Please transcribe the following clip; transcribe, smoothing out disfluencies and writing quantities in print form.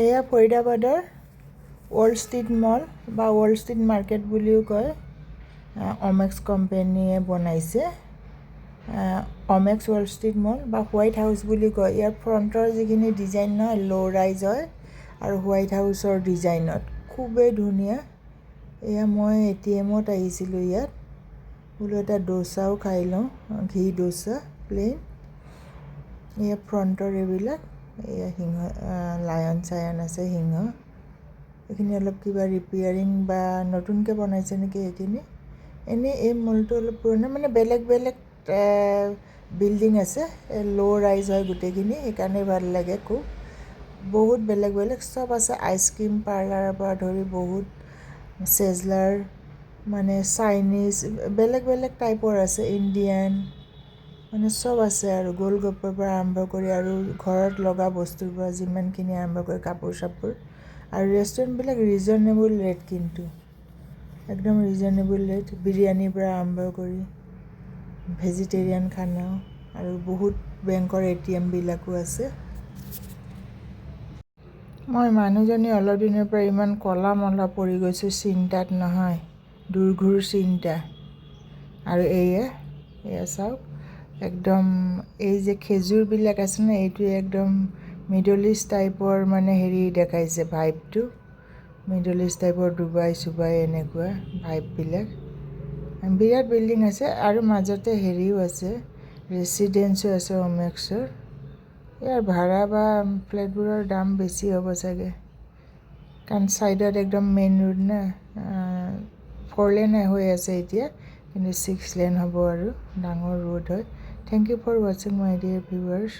এয়া ফৰিদাবাদৰ world street মল বা world street market বুলিও কয়। অমেক্স কোম্পানীয়ে বনাইছে। অমেক্স ৱৰ্ল্ড ষ্ট্ৰীট মল বা হোৱাইট হাউচ বুলি কয়। ইয়াৰ ফ্ৰণ্টৰ যিখিনি ডিজাইন নহয় ল' ৰাইজ হয় আৰু হোৱাইট হাউচৰ ডিজাইনত খুবেই ধুনীয়া। এয়া মই ATMত আহিছিলোঁ ইয়াত, বোলো এটা ডোচাও খাই লওঁ, ঘি ডোচা প্লেইন। এয়া ফ্ৰণ্টৰ এইবিলাক, এয়া সিংহ, লায়ন চায়ন আছে, সিংহ। এইখিনি অলপ কিবা ৰিপেয়াৰিং বা নতুনকৈ বনাইছে নেকি এইখিনি। এনেই এই মলটো অলপ পুৰণা, মানে বেলেগ বেলেগ বিল্ডিং আছে, ল' ৰাইজ হয় গোটেইখিনি, সেইকাৰণে ভাল লাগে খুব। বহুত বেলেগ বেলেগ চব আছে, আইচক্ৰীম পাৰ্লাৰৰ পৰা ধৰি বহুত চেজলাৰ, মানে চাইনিজ, বেলেগ বেলেগ টাইপৰ আছে, ইণ্ডিয়ান, মানে চব আছে আৰু গোলগপ্পৰ পৰা আৰম্ভ কৰি আৰু ঘৰত লগা বস্তুৰ পৰা যিমানখিনি আৰম্ভ কৰি কাপোৰ চাপোৰ। আৰু ৰেষ্টুৰেণ্টবিলাক ৰিজনেবল ৰেট, কিন্তু একদম ৰিজনেবল ৰেট। বিৰিয়ানীৰ পৰা আৰম্ভ কৰি ভেজিটেৰিয়ান খানাও, আৰু বহুত বেংকৰ ATMবিলাকো আছে। মই মানুহজনী অলপ দিনৰ পৰা ইমান ক'লা মলা পৰি গৈছোঁ, চিন্তাত নহয়, দুৰ্ঘুৰ চিন্তা। আৰু এয়া চাওক, একদম এই যে খেজুৰবিলাক আছে ন, এইটোৱে একদম মিডল ইষ্ট টাইপৰ মানে হেৰি দেখাইছে, ভাইবটো মিডল ইষ্ট টাইপৰ, ডুবাই চুবাই এনেকুৱা ভাইববিলাক। বিৰাট বিল্ডিং আছে আৰু মাজতে হেৰিও আছে, ৰেচিডেঞ্চো আছে অমেক্সৰ। ইয়াৰ ভাড়া বা ফ্লেটবোৰৰ দাম বেছি হ'ব চাগে, কাৰণ ছাইডত একদম মেইন ৰোড না। 4 লেন হৈ আছে এতিয়া, কিন্তু 6 লেন হ'ব আৰু ডাঙৰ ৰোড হয়। থেংক ইউ ফৰ ৱাচিং মাই ডিয়াৰ ভিউৱাৰ্ছ।